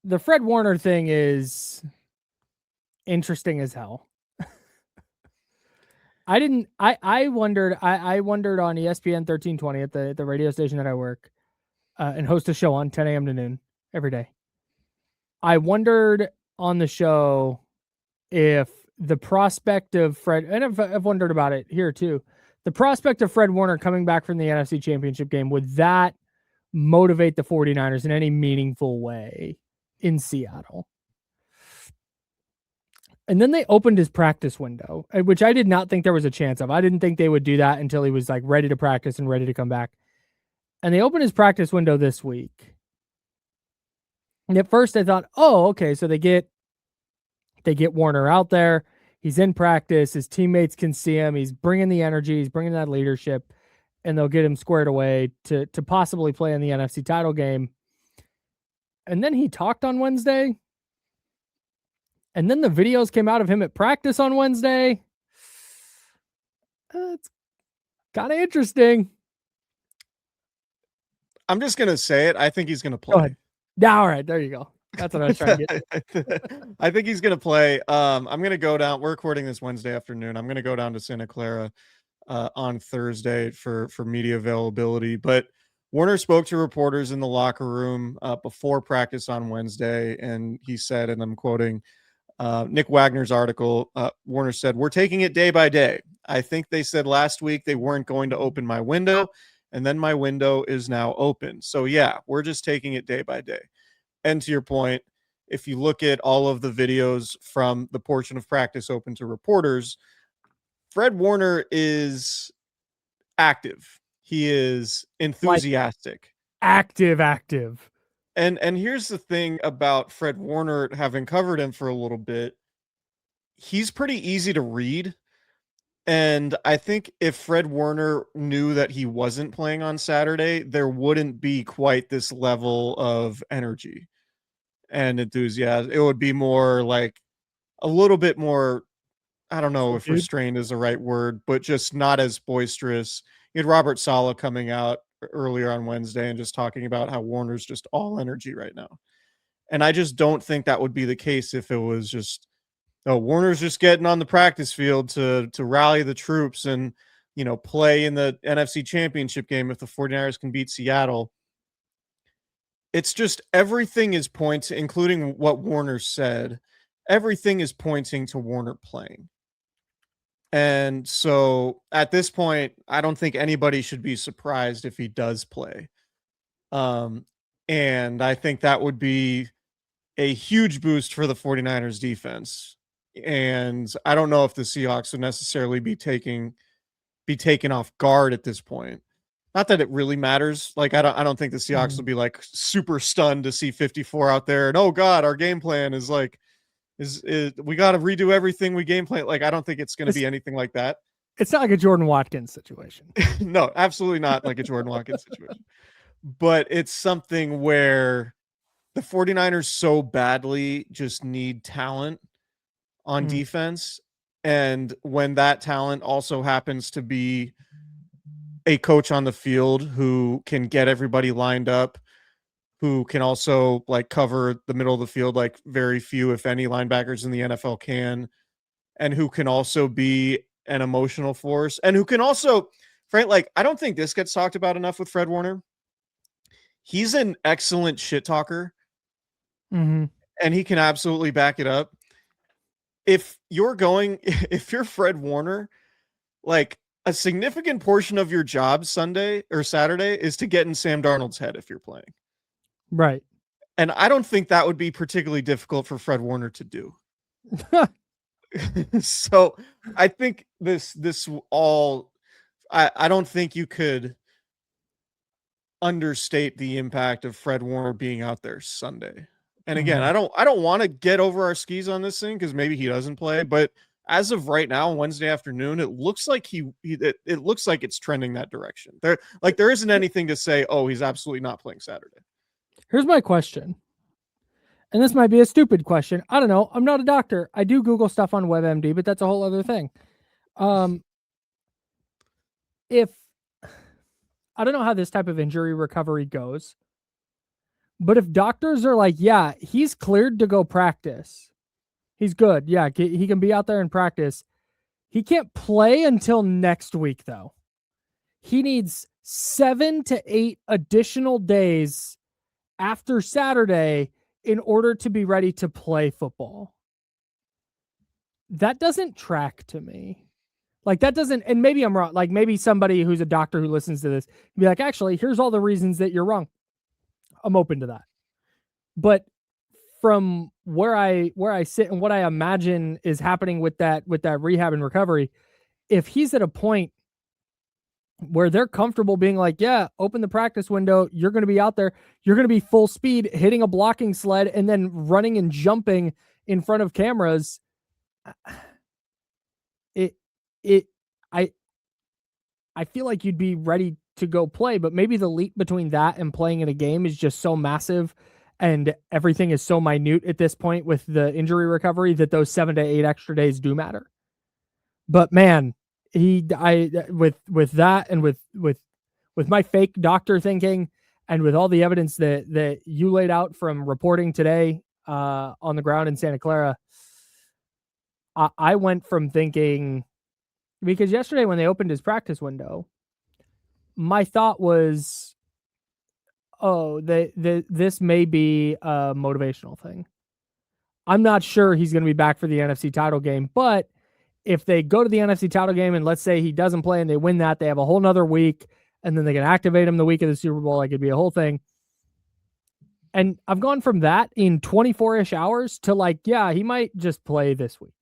the Fred Warner thing is interesting as hell. I wondered on ESPN 1320 at the radio station that I work and host a show on 10 a.m. to noon every day. I wondered on the show if the prospect of Fred, and I've wondered about it here too, the prospect of Fred Warner coming back from the NFC Championship game, would that motivate the 49ers in any meaningful way in Seattle? And then they opened his practice window, which I did not think there was a chance of. I didn't think they would do that until he was like ready to practice and ready to come back. And they opened his practice window this week. And at first I thought, oh, okay, so they get Warner out there. He's in practice. His teammates can see him. He's bringing the energy. He's bringing that leadership, and they'll get him squared away to possibly play in the NFC title game. And then he talked on Wednesday. And then the videos came out of him at practice on Wednesday. It's kind of interesting. I'm just going to say it. I think he's going to play. Go ahead. Yeah, all right. There you go. That's what I was trying to get. I think he's going to play. I'm going to go down. We're recording this Wednesday afternoon. I'm going to go down to Santa Clara on Thursday for media availability. But Warner spoke to reporters in the locker room before practice on Wednesday, and he said, and I'm quoting Nick Wagner's article, Warner said, "We're taking it day by day. I think they said last week they weren't going to open my window, and then my window is now open. So yeah, we're just taking it day by day." And to your point, if you look at all of the videos from the portion of practice open to reporters, Fred Warner is active. He is enthusiastic. Active. And here's the thing about Fred Warner, having covered him for a little bit, he's pretty easy to read. And I think if Fred Warner knew that he wasn't playing on Saturday, there wouldn't be quite this level of energy and enthusiasm. It would be more like a little bit more, I don't know if restrained is the right word, but just not as boisterous. You had Robert Saleh coming out earlier on Wednesday and just talking about how Warner's just all energy right now. And I just don't think that would be the case if it was just, oh, Warner's just getting on the practice field to rally the troops and, you know, play in the NFC Championship game if the 49ers can beat Seattle. It's just everything is pointing, including what Warner said, everything is pointing to Warner playing. And so at this point, I don't think anybody should be surprised if he does play. And I think that would be a huge boost for the 49ers defense. And I don't know if the Seahawks would necessarily be taken off guard at this point. Not that it really matters. Like, I don't think the Seahawks will be like super stunned to see 54 out there. And oh God, our game plan is like, is we got to redo everything we game plan. Like, I don't think it's going to be anything like that. It's not like a Jordan Watkins situation. No, absolutely not like a Jordan Watkins situation. But it's something where the 49ers so badly just need talent on defense. And when that talent also happens to be a coach on the field who can get everybody lined up, who can also like cover the middle of the field like very few, if any, linebackers in the NFL can, and who can also be an emotional force, and who can also, Frank, like, I don't think this gets talked about enough with Fred Warner. He's an excellent shit talker, and he can absolutely back it up. If you're Fred Warner, like, a significant portion of your job Sunday or Saturday is to get in Sam Darnold's head if you're playing. Right. And I don't think that would be particularly difficult for Fred Warner to do. So I think this all, I don't think you could understate the impact of Fred Warner being out there Sunday. And again, I don't want to get over our skis on this thing because maybe he doesn't play, but as of right now, Wednesday afternoon, it looks like it looks like it's trending that direction. There isn't anything to say, oh, he's absolutely not playing Saturday. Here's my question. And this might be a stupid question. I don't know. I'm not a doctor. I do Google stuff on WebMD, but that's a whole other thing. If I don't know how this type of injury recovery goes, But if doctors are like, yeah, he's cleared to go practice, he's good. Yeah, he can be out there and practice. He can't play until next week, though. He needs 7 to 8 additional days after Saturday in order to be ready to play football. That doesn't track to me. Like, that doesn't, and maybe I'm wrong. Like, maybe somebody who's a doctor who listens to this be like, actually, here's all the reasons that you're wrong. I'm open to that. But from where I sit and what I imagine is happening with that rehab and recovery, if he's at a point where they're comfortable being like, yeah, open the practice window, you're going to be out there, you're going to be full speed hitting a blocking sled and then running and jumping in front of cameras, I feel like you'd be ready to go play, but maybe the leap between that and playing in a game is just so massive and everything is so minute at this point with the injury recovery that those 7 to 8 extra days do matter. But man, with that and with my fake doctor thinking and with all the evidence that you laid out from reporting today on the ground in Santa Clara, I went from thinking, because yesterday when they opened his practice window, my thought was, this may be a motivational thing. I'm not sure he's going to be back for the NFC title game, but if they go to the NFC title game and let's say he doesn't play and they win that, they have a whole nother week and then they can activate him the week of the Super Bowl. Like, it'd be a whole thing. And I've gone from that in 24-ish hours to like, yeah, he might just play this week.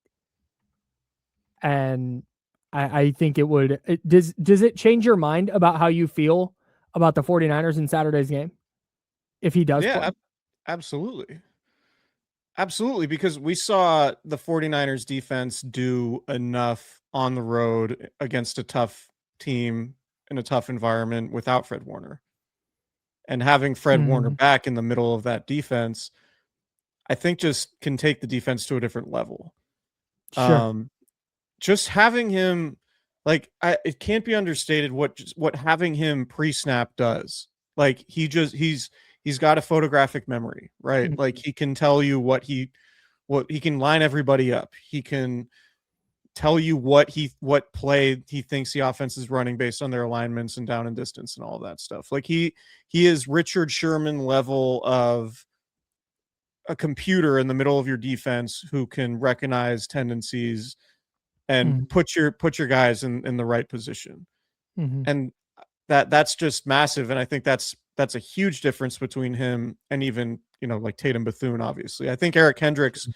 And I think it would. Does it change your mind about how you feel about the 49ers in Saturday's game if he does play? Absolutely. Absolutely, because we saw the 49ers defense do enough on the road against a tough team in a tough environment without Fred Warner. And having Fred Warner back in the middle of that defense, I think just can take the defense to a different level. Sure. Just having him, like, it can't be understated what having him pre-snap does. Like, he's got a photographic memory, right? Mm-hmm. Like, he can tell you what he can line everybody up. He can tell you what play he thinks the offense is running based on their alignments and down and distance and all that stuff. Like, he is Richard Sherman level of a computer in the middle of your defense who can recognize tendencies and put your guys in the right position. And that's just massive. And I think that's a huge difference between him and even, like Tatum Bethune, obviously. I think Eric Hendricks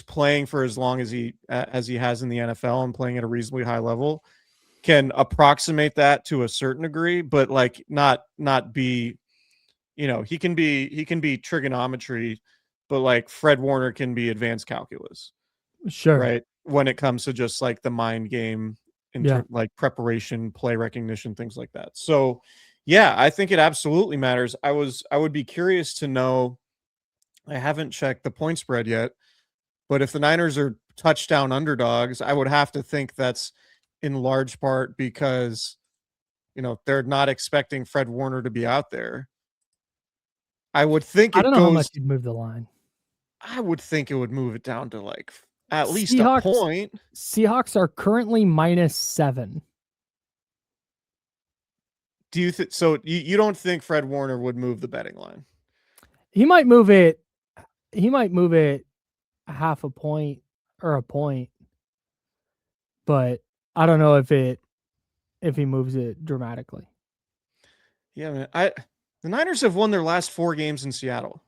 playing for as long as he has in the NFL and playing at a reasonably high level can approximate that to a certain degree, but like not be, he can be trigonometry, but like Fred Warner can be advanced calculus. Sure. Right. When it comes to just like the mind game like preparation, play recognition, things like that. So yeah, I think it absolutely matters. I would be curious to know, I haven't checked the point spread yet, but if the Niners are touchdown underdogs, I would have to think that's in large part because, they're not expecting Fred Warner to be out there. I would think I don't know how much you'd move the line. I would think it would move it down to like at least a point. Seahawks are currently -7. Do you think so? You don't think Fred Warner would move the betting line? He might move it. He might move it half a point or a point, but I don't know if he moves it dramatically. Yeah, man. The Niners have won their last 4 games in Seattle.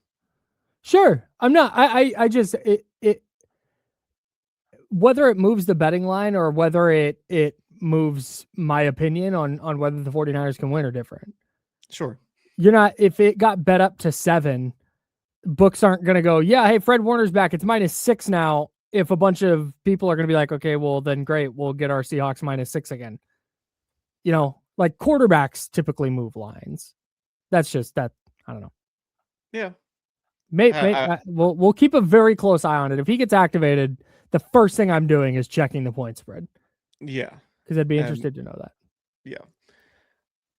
Sure, I'm not. I just whether it moves the betting line or whether it moves my opinion on whether the 49ers can win are different. Sure. You're not, if it got bet up to 7, books aren't going to go, yeah, hey, Fred Warner's back. It's -6 now. If a bunch of people are going to be like, okay, well then great. We'll get our Seahawks -6 again. Like quarterbacks typically move lines. That's just that. I don't know. Yeah. We'll keep a very close eye on it. If he gets activated, the first thing I'm doing is checking the point spread. Yeah. Because I'd be interested to know that. Yeah.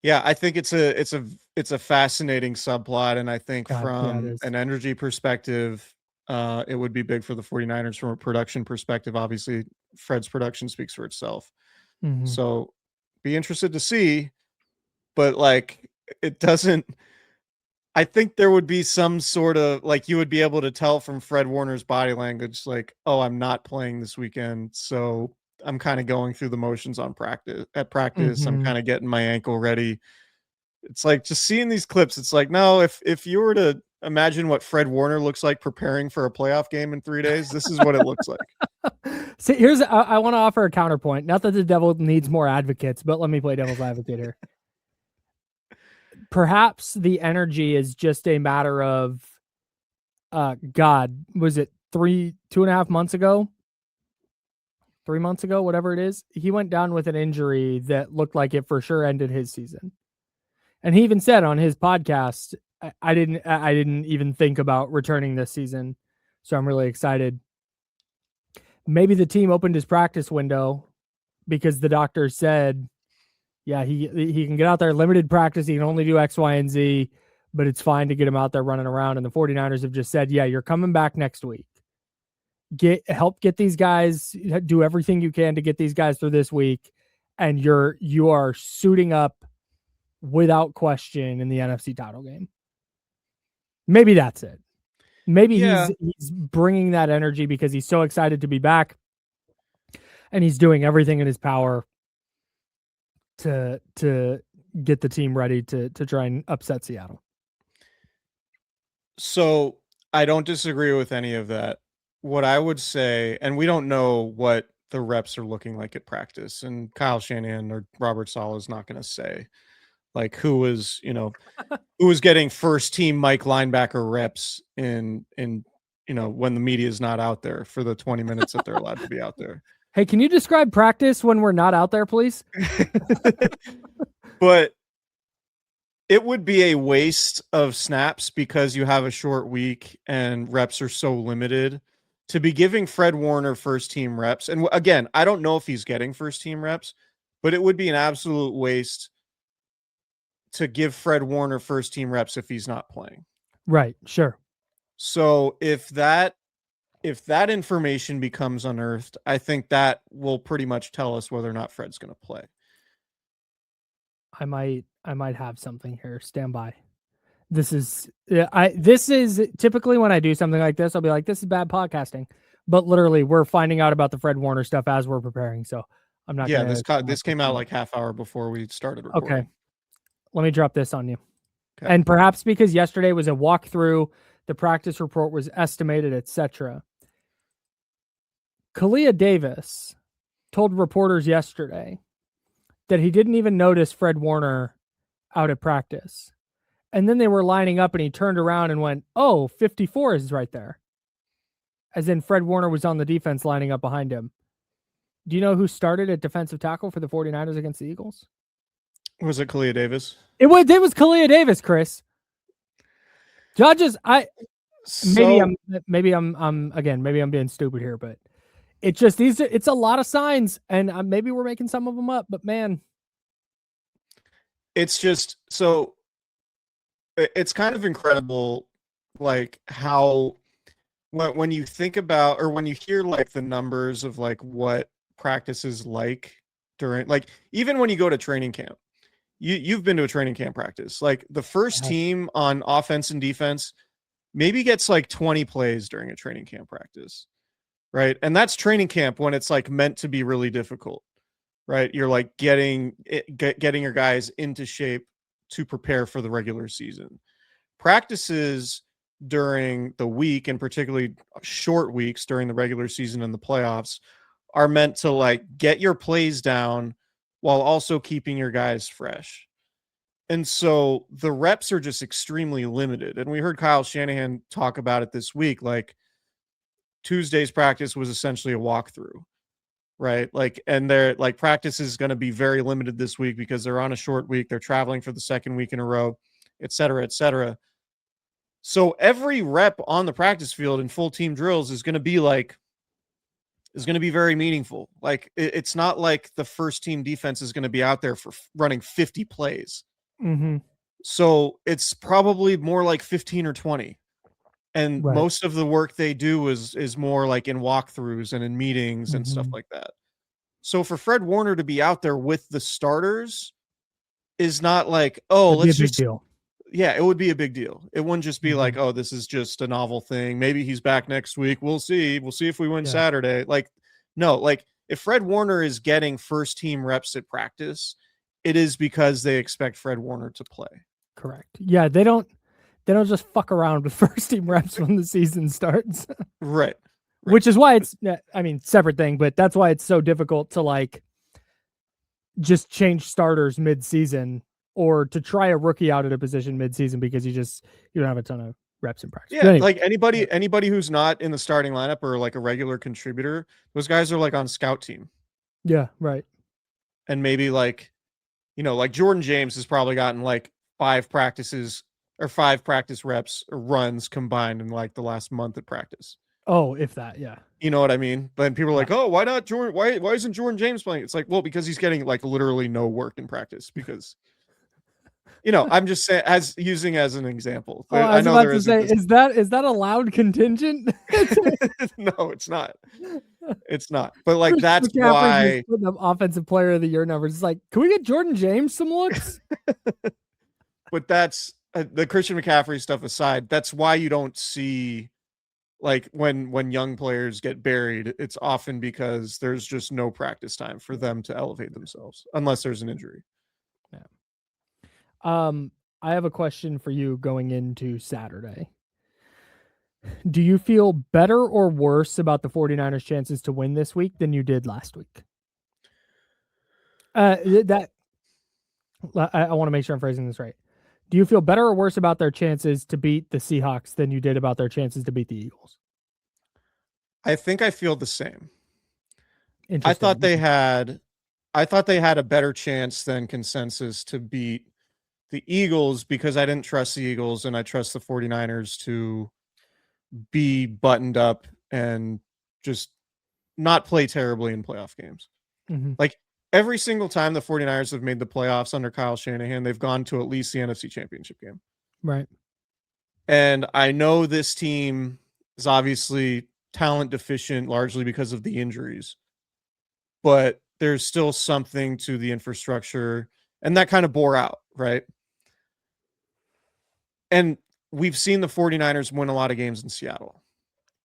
Yeah, I think it's a fascinating subplot, and I think from an energy perspective, it would be big for the 49ers from a production perspective. Obviously, Fred's production speaks for itself. Mm-hmm. So be interested to see, but like it doesn't. I think there would be some sort of like you would be able to tell from Fred Warner's body language, like, oh, I'm not playing this weekend, so I'm kind of going through the motions on practice. At practice, I'm Mm-hmm. kind of getting my ankle ready. It's like just seeing these clips. It's like, no, if you were to imagine what Fred Warner looks like preparing for a playoff game in 3 days, this is what it looks like. See, I want to offer a counterpoint. Not that the devil needs more advocates, but let me play devil's advocate here. Perhaps the energy is just a matter of, God, was it 2.5 months ago? 3 months ago, whatever it is, he went down with an injury that looked like it for sure ended his season. And he even said on his podcast, I didn't even think about returning this season. So I'm really excited. Maybe the team opened his practice window because the doctor said, yeah, he can get out there, limited practice. He can only do X, Y, and Z, but it's fine to get him out there running around. And the 49ers have just said, yeah, you're coming back next week. Help get these guys, do everything you can to get these guys through this week. And you are suiting up without question in the NFC title game. Maybe that's it. Maybe he's bringing that energy because he's so excited to be back, and he's doing everything in his power to get the team ready to try and upset Seattle. So I don't disagree with any of that. What I would say, and we don't know what the reps are looking like at practice, and Kyle Shanahan or Robert Saleh is not going to say like who was getting first team Mike linebacker reps in when the media is not out there for the 20 minutes that they're allowed to be out there. Hey, can you describe practice when we're not out there, please? But it would be a waste of snaps because you have a short week and reps are so limited to be giving Fred Warner first team reps. And again, I don't know if he's getting first team reps, but it would be an absolute waste to give Fred Warner first team reps if he's not playing. Right. Sure. So if that information becomes unearthed, I think that will pretty much tell us whether or not Fred's going to play. I might have something here. Stand by. This is typically when I do something like this, I'll be like, this is bad podcasting, but literally we're finding out about the Fred Warner stuff as we're preparing. So I'm not. Yeah. This came out like half hour before we started recording. Okay. Let me drop this on you. Okay. And perhaps because yesterday was a walkthrough, the practice report was estimated, etc. Kalia Davis told reporters yesterday that he didn't even notice Fred Warner out at practice. And then they were lining up and he turned around and went, oh, 54 is right there. As in Fred Warner was on the defense lining up behind him. Do you know who started at defensive tackle for the 49ers against the Eagles? Was it Kalia Davis? It was Kalia Davis, Chris. Judges, maybe I'm being stupid here, but it's just it's a lot of signs, and maybe we're making some of them up, but man, it's just so it's kind of incredible, like how when you think about or when you hear like the numbers of like what practice is like during, like even when you go to training camp. You've been to a training camp practice. Like the first team on offense and defense maybe gets like 20 plays during a training camp practice, right? And that's training camp when it's like meant to be really difficult, right? You're like getting your guys into shape to prepare for the regular season. Practices during the week, and particularly short weeks during the regular season and the playoffs, are meant to like get your plays down while also keeping your guys fresh. And so the reps are just extremely limited. And we heard Kyle Shanahan talk about it this week. Like Tuesday's practice was essentially a walkthrough, right? Like, and they're like practice is going to be very limited this week because they're on a short week. They're traveling for the second week in a row, et cetera, et cetera. So every rep on the practice field in full team drills is going to be very meaningful. Like it's not like the first team defense is going to be out there for running 50 plays. Mm-hmm. So it's probably more like 15 or 20. And Right. most of the work they do is more like in walkthroughs and in meetings and stuff Mm-hmm. like that. So for Fred Warner to be out there with the starters is not like, oh, That'd be a let's big just, deal. yeah, it would be a big deal. It wouldn't just be like, Mm-hmm. oh, this is just a novel thing. Maybe he's back next week. We'll see. We'll see if we win Yeah. Saturday. Like, no, like if Fred Warner is getting first team reps at practice, it is because they expect Fred Warner to play. Correct. Yeah, they don't just fuck around with first team reps when the season starts. Right. Which is why it's, I mean, separate thing, but that's why it's so difficult to like just change starters mid-season or to try a rookie out at a position mid-season because you don't have a ton of reps in practice. Yeah, Anyway, like anybody who's not in the starting lineup or like a regular contributor, those guys are like on scout team. Yeah, right. And maybe like, like Jordan James has probably gotten like 5 practice reps or runs combined in like the last month of practice. Oh, if that, yeah. You know what I mean? But people are like, Yeah. "Oh, why not Jordan? Why isn't Jordan James playing?" It's like, well, because he's getting like literally no work in practice because I'm just saying as an example. Oh, I I was know about there to isn't say, is that a loud contingent? No, it's not. It's not. But like Chris that's McCaffrey why just putting up offensive player of the year numbers. It's like, can we get Jordan James some looks? but that's the Christian McCaffrey stuff aside, that's why you don't see like when young players get buried, it's often because there's just no practice time for them to elevate themselves unless there's an injury. Yeah. I have a question for you going into Saturday. Do you feel better or worse about the 49ers chances to win this week than you did last week? I want to make sure I'm phrasing this right. Do you feel better or worse about their chances to beat the Seahawks than you did about their chances to beat the Eagles? I think I feel the same. Interesting. I thought they had a better chance than consensus to beat the Eagles because I didn't trust the Eagles and I trust the 49ers to be buttoned up and just not play terribly in playoff games. Mm-hmm. Like every single time the 49ers have made the playoffs under Kyle Shanahan, they've gone to at least the NFC Championship game. Right. And I know this team is obviously talent deficient largely because of the injuries, but there's still something to the infrastructure, and that kind of bore out, right? And we've seen the 49ers win a lot of games in Seattle.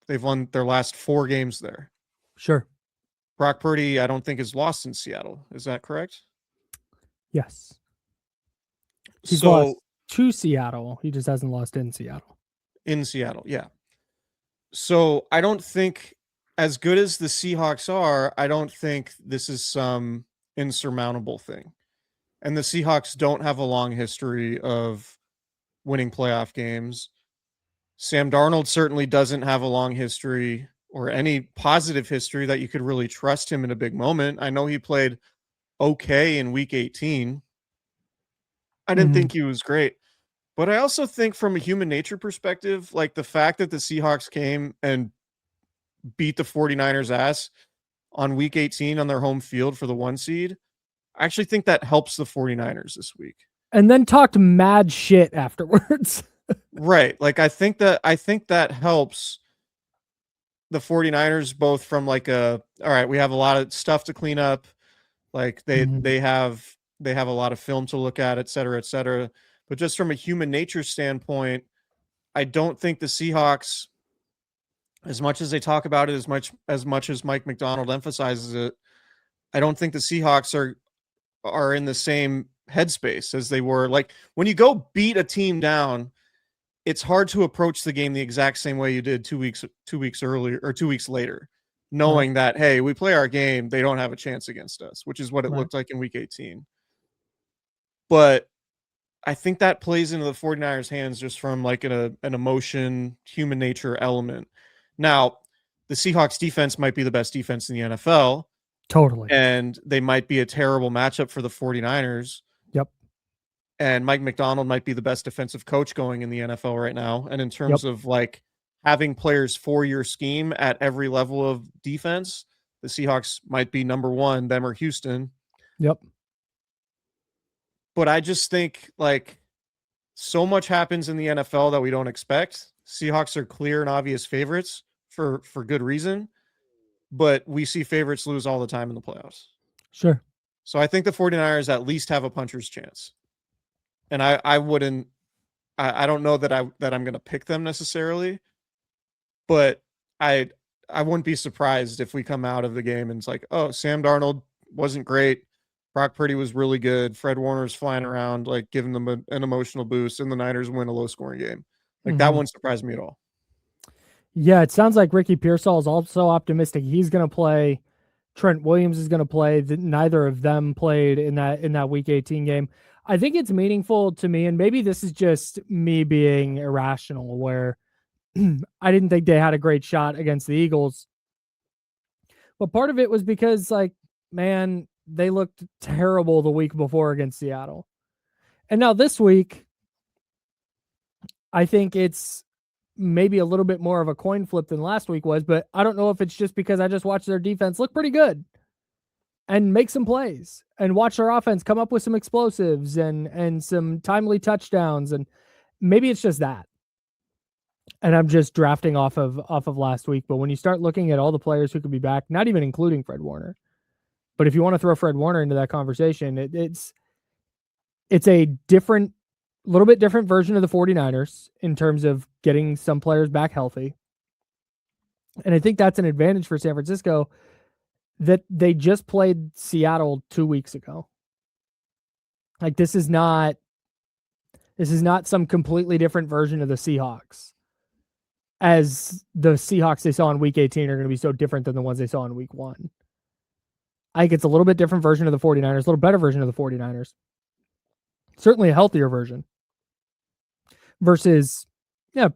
They've won their last 4 games there. Sure. Brock Purdy, I don't think, is lost in Seattle. Is that correct? Yes. He's lost to Seattle. He just hasn't lost in Seattle. In Seattle, yeah. So I don't think, as good as the Seahawks are, I don't think this is some insurmountable thing. And the Seahawks don't have a long history of winning playoff games. Sam Darnold certainly doesn't have a long history or any positive history that you could really trust him in a big moment. I know he played okay in week 18. I didn't think he was great. But I also think from a human nature perspective, like the fact that the Seahawks came and beat the 49ers ass on week 18 on their home field for the 1 seed, I actually think that helps the 49ers this week. And then talked mad shit afterwards. Right. Like I think that helps the 49ers both from like all right, we have a lot of stuff to clean up. Like they have a lot of film to look at, et cetera, et cetera. But just from a human nature standpoint, I don't think the Seahawks, as much as they talk about it, as much as Mike McDonald emphasizes it, I don't think the Seahawks are in the same headspace as they were. Like when you go beat a team down, it's hard to approach the game the exact same way you did 2 weeks earlier or 2 weeks later, knowing that, hey, we play our game, they don't have a chance against us, which is what it looked like in week 18. But I think that plays into the 49ers' hands just from like an emotion, human nature element. Now, the Seahawks defense might be the best defense in the NFL. Totally. And they might be a terrible matchup for the 49ers. Yep. And Mike McDonald might be the best defensive coach going in the NFL right now. And in terms of like having players for your scheme at every level of defense, the Seahawks might be number 1, them or Houston. Yep. But I just think like so much happens in the NFL that we don't expect. Seahawks are clear and obvious favorites for good reason, but we see favorites lose all the time in the playoffs. Sure. So I think the 49ers at least have a puncher's chance. And I wouldn't I don't know that I'm going to pick them necessarily, but I wouldn't be surprised if we come out of the game and it's like, oh, Sam Darnold wasn't great. Brock Purdy was really good. Fred Warner's flying around, like giving them an emotional boost, and the Niners win a low-scoring game. Like that wouldn't surprise me at all. Yeah, it sounds like Ricky Pearsall is also optimistic. He's going to play. Trent Williams is going to play. Neither of them played in that Week 18 game. I think it's meaningful to me, and maybe this is just me being irrational, where I didn't think they had a great shot against the Eagles. But part of it was because, like, man, they looked terrible the week before against Seattle. And now this week, I think it's maybe a little bit more of a coin flip than last week was, but I don't know if it's just because I just watched their defense look pretty good and make some plays and watch their offense come up with some explosives and some timely touchdowns. And maybe it's just that. And I'm just drafting off of last week. But when you start looking at all the players who could be back, not even including Fred Warner, but if you want to throw Fred Warner into that conversation, it's a little bit different version of the 49ers in terms of getting some players back healthy. And I think that's an advantage for San Francisco that they just played Seattle 2 weeks ago. Like this is not some completely different version of the Seahawks, as the Seahawks they saw in Week 18 are going to be so different than the ones they saw in Week 1. I think it's a little bit different version of the 49ers, a little better version of the 49ers. Certainly a healthier version. Versus,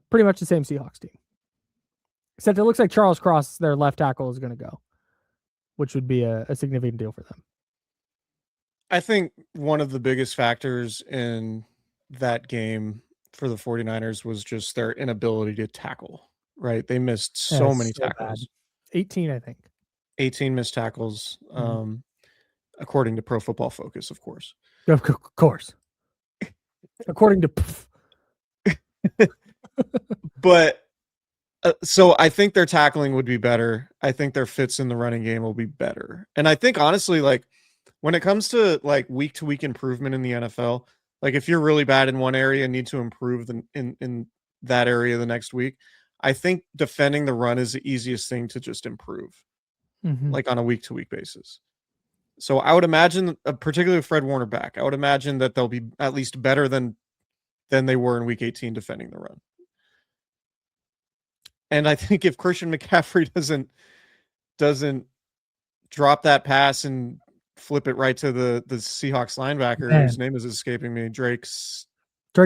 pretty much the same Seahawks team. Except it looks like Charles Cross, their left tackle, is going to go, which would be a significant deal for them. I think one of the biggest factors in that game for the 49ers was just their inability to tackle, right? They missed so many tackles. Bad. 18, I think. 18 missed tackles, according to Pro Football Focus, of course. Of course. According to... But so I think their tackling would be better. I think their fits in the running game will be better. And I think honestly, like when it comes to like week to week improvement in the NFL, like if you're really bad in one area and need to improve in that area the next week, I think defending the run is the easiest thing to just improve, like on a week to week basis. So I would imagine, particularly with Fred Warner back, I would imagine that they'll be at least better than they were in Week 18 defending the run. And I think if Christian McCaffrey doesn't drop that pass and flip it right to the Seahawks linebacker, whose name is escaping me, Drake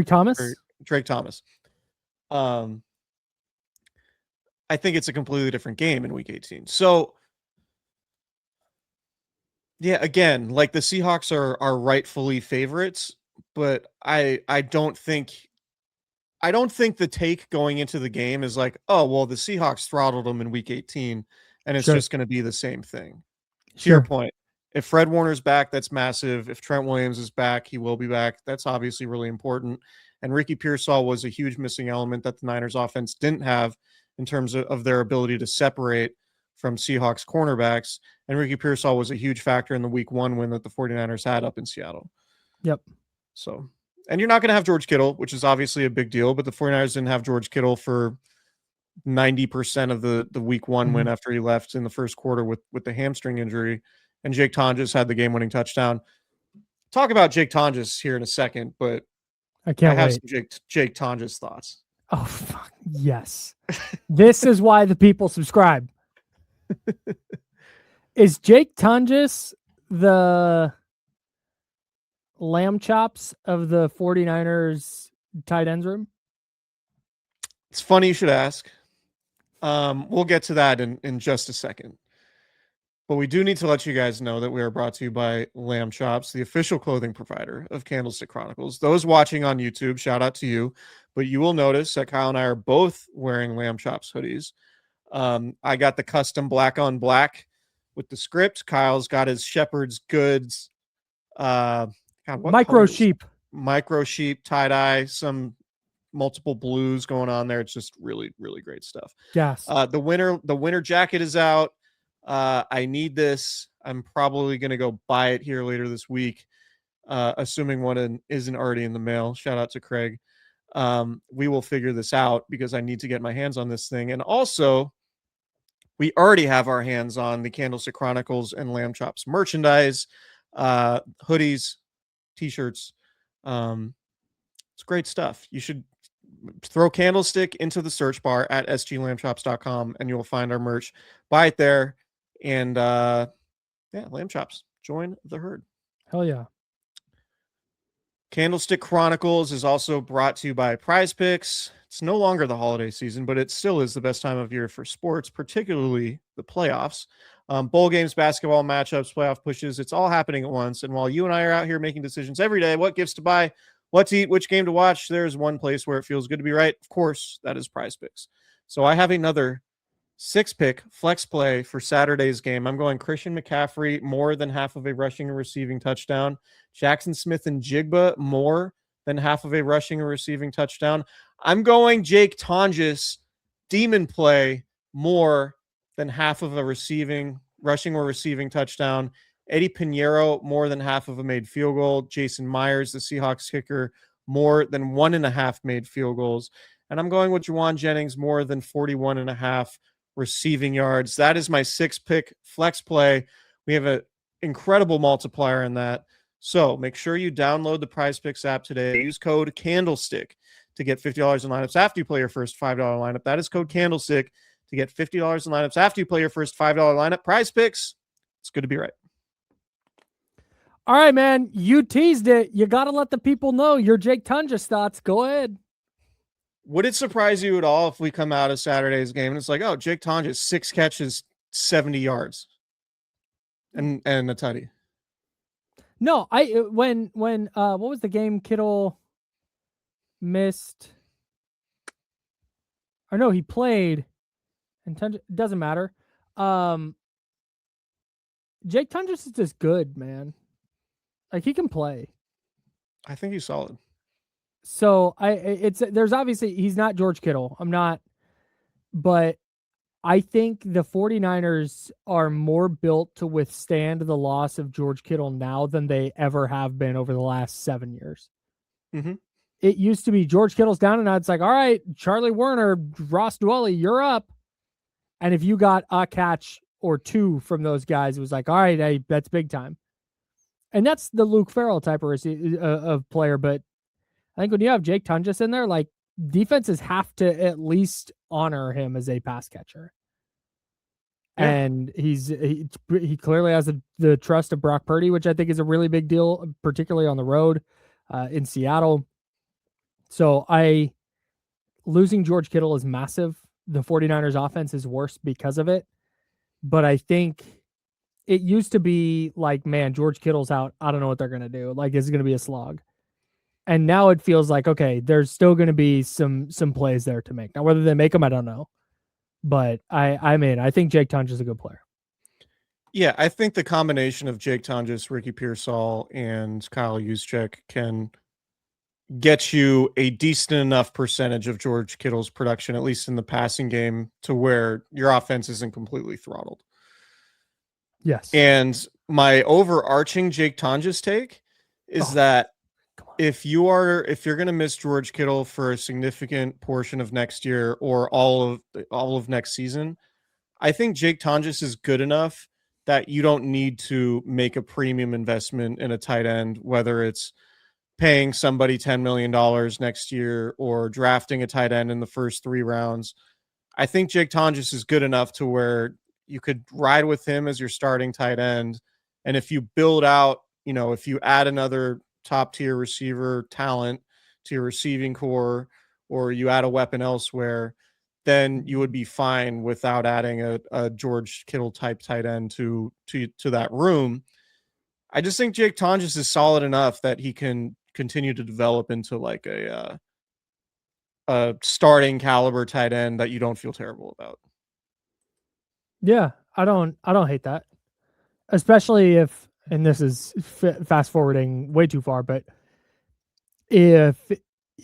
Thomas. I think it's a completely different game in Week 18. So yeah, again, like the Seahawks are rightfully favorites, but I don't think the take going into the game is like, oh, well, the Seahawks throttled them in Week 18, and it's just going to be the same thing. To your point, if Fred Warner's back, that's massive. If Trent Williams is back, he will be back. That's obviously really important. And Ricky Pearsall was a huge missing element that the Niners offense didn't have in terms of their ability to separate from Seahawks cornerbacks. And Ricky Pearsall was a huge factor in the Week 1 win that the 49ers had up in Seattle. Yep. So, and you're not going to have George Kittle, which is obviously a big deal, but the 49ers didn't have George Kittle for 90% of the Week 1 win after he left in the first quarter with the hamstring injury. And Jake Tonjes had the game-winning touchdown. Talk about Jake Tonjes here in a second, but I have some Jake Tonjes thoughts. Oh, fuck. Yes. This is why the people subscribe. Is Jake Tonjes the lamb chops of the 49ers tight ends room? It's funny you should ask. We'll get to that in just a second. But we do need to let you guys know that we are brought to you by Lamb Chops, the official clothing provider of Candlestick Chronicles. Those watching on YouTube, shout out to you. But you will notice that Kyle and I are both wearing Lamb Chops hoodies. I got the custom black on black with the script. Kyle's got his Shepherd's Goods, got God, what Micro colors? sheep. Micro sheep, tie-dye, some multiple blues going on there. It's just really, really great stuff. Yes. The winter jacket is out. I need this. I'm probably going to go buy it here later this week, assuming one isn't already in the mail. Shout out to Craig. We will figure this out because I need to get my hands on this thing. And also, we already have our hands on the Candlestick Chronicles and Lamb Chops merchandise, hoodies, t-shirts. It's great stuff. You should throw Candlestick into the search bar at sglambchops.com and you'll find our merch. Buy it there. And Lamb Chops. Join the herd. Hell yeah. Candlestick Chronicles is also brought to you by Prize Picks. It's no longer the holiday season, but it still is the best time of year for sports, particularly the playoffs. Bowl games, basketball matchups, playoff pushes, it's all happening at once. And while you and I are out here making decisions every day, what gifts to buy, what to eat, which game to watch, there's one place where it feels good to be right. Of course, that is Prize Picks. So I have another 6-pick flex play for Saturday's game. I'm going Christian McCaffrey, more than half of a rushing and receiving touchdown. Jackson Smith and Jigba, more than half of a rushing and receiving touchdown. I'm going Jake Tonjes, demon play, more than half of a rushing or receiving touchdown. Eddie Pinheiro, more than half of a made field goal. Jason Myers, the Seahawks kicker, more than 1.5 made field goals. And I'm going with Juwan Jennings, more than 41.5 receiving yards. That is my 6-pick flex play. We have an incredible multiplier in that. So make sure you download the Prize Picks app today. Use code Candlestick to get $50 in lineups after you play your first $5 lineup. That is code Candlestick to get $50 in lineups after you play your first $5 lineup. Prize Picks. It's good to be right. All right, man. You teased it. You got to let the people know your Jake Tonjes thoughts. Go ahead. Would it surprise you at all if we come out of Saturday's game and it's like, oh, Jake Tonjes, 6 catches, 70 yards, and a tutty? No, when what was the game Kittle missed? Or no, he played, and it doesn't matter. Jake Tonjes is just good, man. Like, he can play. I think he's solid. So there's obviously, he's not George Kittle. I'm not, but I think the 49ers are more built to withstand the loss of George Kittle now than they ever have been over the last 7 years. Mm-hmm. It used to be George Kittle's down and now it's like, all right, Charlie Werner, Ross Dwelly, you're up. And if you got a catch or two from those guys, it was like, all right, hey, that's big time. And that's the Luke Farrell type of player. But I think when you have Jake Tonjes in there, like, defenses have to at least honor him as a pass catcher. Yeah. And he clearly has the trust of Brock Purdy, which I think is a really big deal, particularly on the road in Seattle. So losing George Kittle is massive. The 49ers offense is worse because of it. But I think it used to be like, man, George Kittle's out. I don't know what they're going to do. Like, it's going to be a slog. And now it feels like, okay, there's still going to be some plays there to make. Now, whether they make them, I don't know. But I think Jake Tonjes is a good player. Yeah, I think the combination of Jake Tonjes, Ricky Pearsall, and Kyle Juszczyk can get you a decent enough percentage of George Kittle's production, at least in the passing game, to where your offense isn't completely throttled. Yes. And my overarching Jake Tonjes take is that if you're going to miss George Kittle for a significant portion of next year or all of next season, I think Jake Tonjes is good enough that you don't need to make a premium investment in a tight end, whether it's paying somebody $10 million next year or drafting a tight end in the first 3 rounds. I think Jake Tonjes is good enough to where you could ride with him as your starting tight end. And if you build out, if you add another top tier receiver talent to your receiving core, or you add a weapon elsewhere, then you would be fine without adding a George Kittle type tight end to that room. I just think Jake Tonjes is solid enough that he can continue to develop into like a starting caliber tight end that you don't feel terrible about. Yeah, I don't hate that. Especially if and this is fast forwarding way too far, but if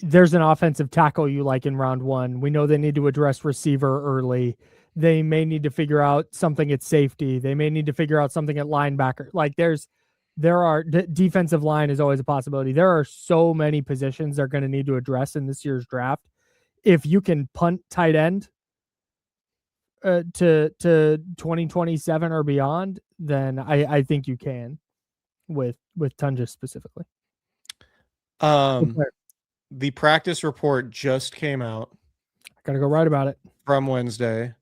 there's an offensive tackle you like in round 1, we know they need to address receiver early. They may need to figure out something at safety. They may need to figure out something at linebacker. Like defensive line is always a possibility. There are so many positions they're going to need to address in this year's draft. If you can punt tight end to 2027 or beyond, then I think you can with Tunja specifically. The practice report just came out. I gotta go write about it from Wednesday.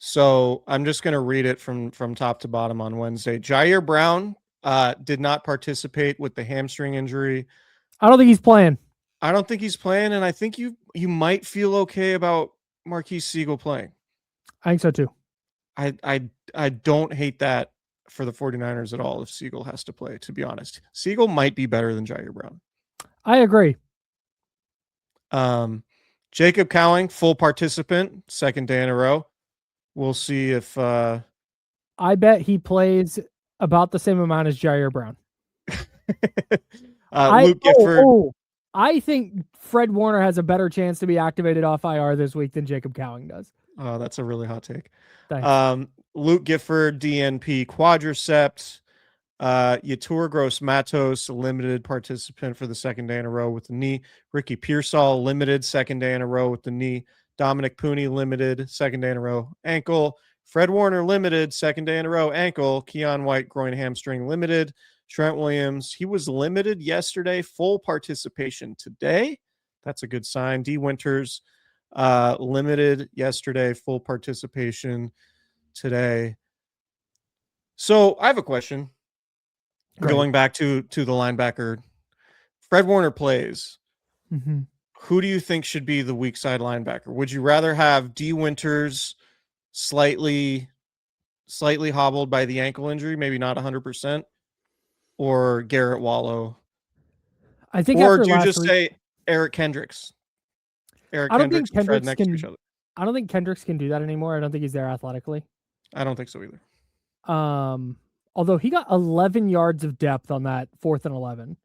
So I'm just going to read it from top to bottom on Wednesday. Jair Brown did not participate with the hamstring injury. I don't think he's playing. And I think you might feel okay about Marquise Siegel playing. I think so too. I don't hate that for the 49ers at all if Siegel has to play, to be honest. Siegel might be better than Jair Brown. I agree. Jacob Cowing, full participant, second day in a row. We'll see if I bet he plays about the same amount as Jair Brown. Luke Gifford. I think Fred Warner has a better chance to be activated off IR this week than Jacob Cowing does. Oh, that's a really hot take. Thanks. Luke Gifford, DNP quadriceps. Yatur Gross Matos, limited participant for the second day in a row with the knee. Ricky Pearsall, limited second day in a row with the knee. Dominic Pooney, limited second day in a row, ankle. Fred Warner, limited second day in a row, ankle. Keon White, groin hamstring, limited. Trent Williams, he was limited yesterday, full participation today. That's a good sign. D. Winters, limited yesterday, full participation today. So I have a question. Great. Going back to the linebacker, Fred Warner plays. Mm-hmm. Who do you think should be the weak side linebacker? Would you rather have D. Winters slightly hobbled by the ankle injury, maybe not 100%, or Garrett Wallow? I think, or do you just say Eric Kendricks? I don't think Kendricks next to each other. I don't think Kendricks can do that anymore. I don't think he's there athletically. I don't think so either. Although he got 11 yards of depth on that 4th and 11.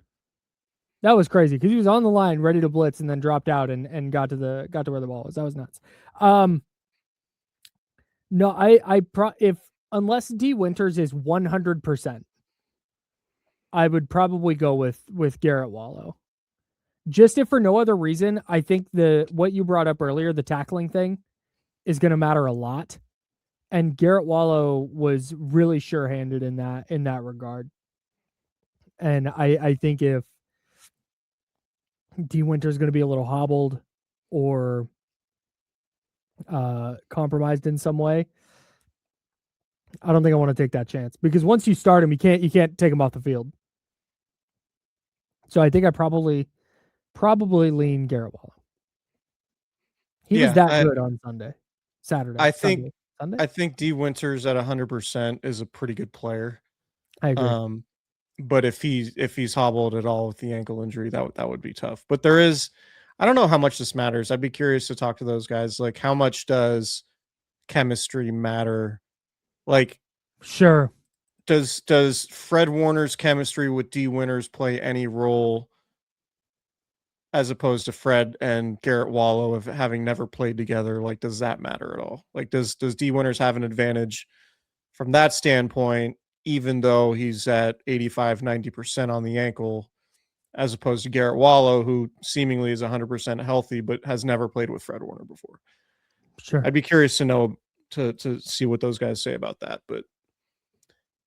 That was crazy because he was on the line ready to blitz and then dropped out and got to where the ball was. That was nuts. No, unless D. Winters is 100%, I would probably go with Garrett Wallow. Just if for no other reason, I think what you brought up earlier, the tackling thing, is going to matter a lot. And Garrett Wallow was really sure-handed in that regard. And I think if D. Winter is going to be a little hobbled or compromised in some way, I don't think I want to take that chance because once you start him, you can't take him off the field. So I think I probably lean Garrett Wallow. He was that good on Saturday. I think D. Winters at 100% is a pretty good player. I agree. But if he's hobbled at all with the ankle injury, that would be tough. But I don't know how much this matters. I'd be curious to talk to those guys. Like, how much does chemistry matter? Like, sure. Does Fred Warner's chemistry with D. Winters play any role as opposed to Fred and Garrett Wallow of having never played together? Like, does that matter at all? Like, does D. Winters have an advantage from that standpoint, even though he's at 85, 90% on the ankle, as opposed to Garrett Wallow, who seemingly is 100% healthy, but has never played with Fred Warner before? Sure. I'd be curious to know, to see what those guys say about that. But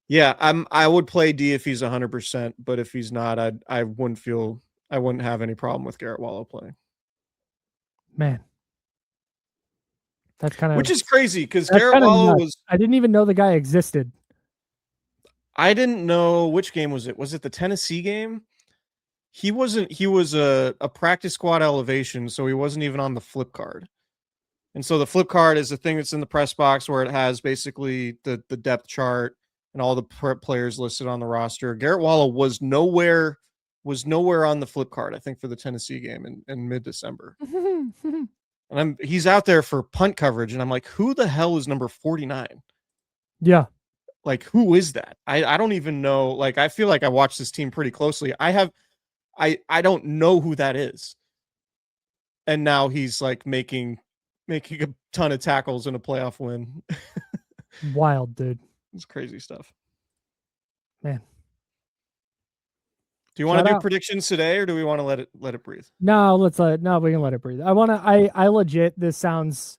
yeah, I would play D if he's 100%, but if he's not, I wouldn't have any problem with Garrett Wallow playing. Man. That's kind of, which is crazy because Garrett Wallow was, I didn't even know the guy existed. I didn't know which game was it. Was it the Tennessee game? He was a practice squad elevation, so he wasn't even on the flip card. And so the flip card is the thing that's in the press box where it has basically the depth chart and all the players listed on the roster. Garrett Wallow was nowhere on the flip card, I think, for the Tennessee game in mid-December. And he's out there for punt coverage, and I'm like, who the hell is number 49? Yeah. like, who is that? I don't even know. Like, I feel like I watched this team pretty closely. I don't know who that is. And now he's like making a ton of tackles in a playoff win. Wild, dude. It's crazy stuff. Man. Do you want to do predictions today, or do we want to let it breathe? No, we can let it breathe. I legit, this sounds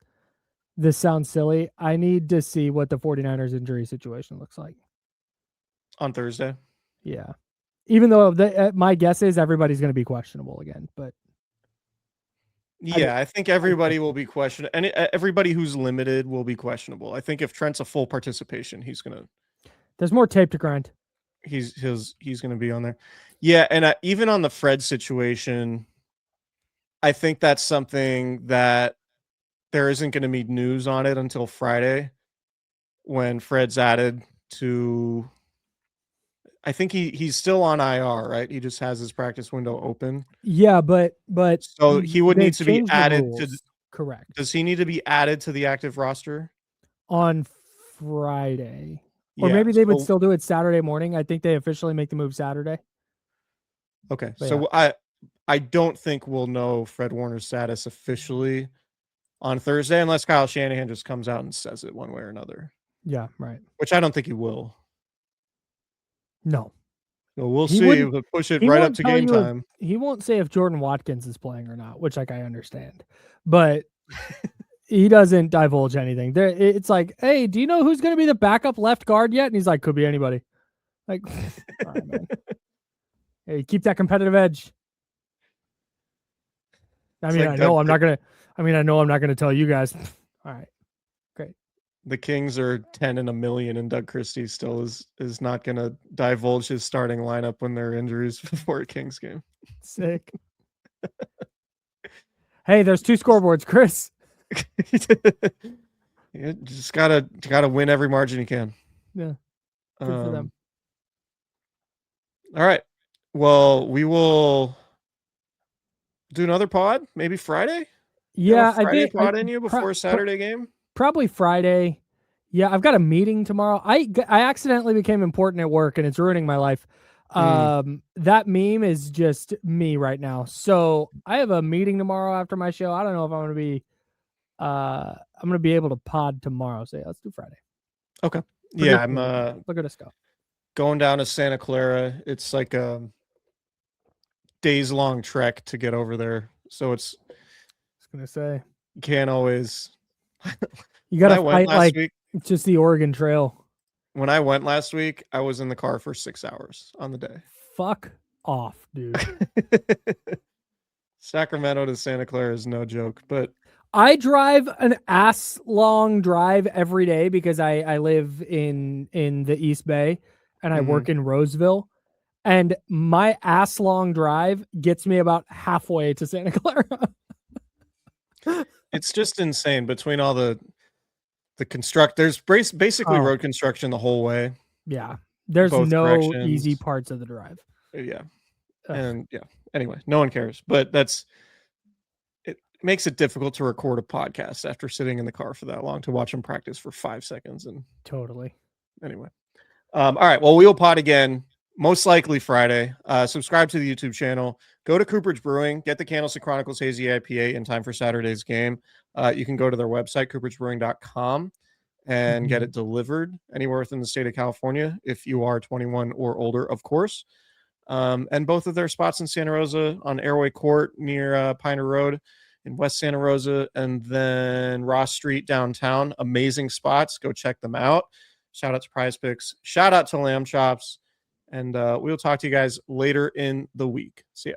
silly. I need to see what the 49ers injury situation looks like on Thursday. Yeah. Even though my guess is everybody's going to be questionable again, but yeah, I think everybody will be questioned, and everybody who's limited will be questionable. I think if Trent's a full participation, he's gonna. There's more tape to grind. He's gonna be on there. Yeah, and even on the Fred situation, I think that's something that there isn't going to be news on it until Friday, when Fred's added to. I think he's still on IR, right? He just has his practice window open. Yeah, but so he would need to be added to. Correct. Does he need to be added to the active roster on Friday? Or maybe they would still do it Saturday morning. I think they officially make the move Saturday. Okay, but so yeah. I don't think we'll know Fred Warner's status officially on Thursday unless Kyle Shanahan just comes out and says it one way or another. Yeah, right. Which I don't think he will. No. So we'll see. We'll push it right up to game time. He won't say if Jordan Watkins is playing or not, which like I understand. But he doesn't divulge anything. It's like, hey, do you know who's going to be the backup left guard yet? And he's like, could be anybody. Like, all right, man. Hey, keep that competitive edge. I mean, I know I'm not going to tell you guys. All right. Great. The Kings are 10 in a million, and Doug Christie still is not going to divulge his starting lineup when there are injuries before a Kings game. Sick. Hey, there's 2 scoreboards, Chris. You just gotta win every margin you can. Yeah. Good for them. All right. Well, we will do another pod, maybe Friday. Yeah, I think pod in you before Saturday game. Probably Friday. Yeah, I've got a meeting tomorrow. I accidentally became important at work, and it's ruining my life. That meme is just me right now. So I have a meeting tomorrow after my show. I don't know if I'm gonna be able to pod tomorrow. So yeah, let's do Friday. Okay. Yeah, I'm look at us go. Going down to Santa Clara. It's like a days-long trek to get over there. So it's I was gonna say you can't always you gotta fight like week, just the Oregon Trail. When I went last week, I was in the car for 6 hours on the day. Fuck off, dude. Sacramento to Santa Clara is no joke, but I drive an ass-long drive every day because I live in the East Bay and I work in Roseville, and my ass-long drive gets me about halfway to Santa Clara. It's just insane between all the construct. There's basically road construction the whole way. Yeah, there's no easy parts of the drive. Yeah, and yeah. Anyway, no one cares, but it makes it difficult to record a podcast after sitting in the car for that long to watch them practice for 5 seconds. And totally. Anyway, all right. Well, we'll pod again, most likely Friday. Subscribe to the YouTube channel. Go to Cooperage Brewing. Get the Candlestick Chronicles Hazy IPA in time for Saturday's game. You can go to their website, cooperagebrewing.com, and get it delivered anywhere within the state of California if you are 21 or older, of course. And both of their spots in Santa Rosa on Airway Court near Pioneer Road in West Santa Rosa, and then Ross Street downtown. Amazing spots. Go check them out. Shout out to Prize Picks. Shout out to Lamb Chops. And we'll talk to you guys later in the week. See ya.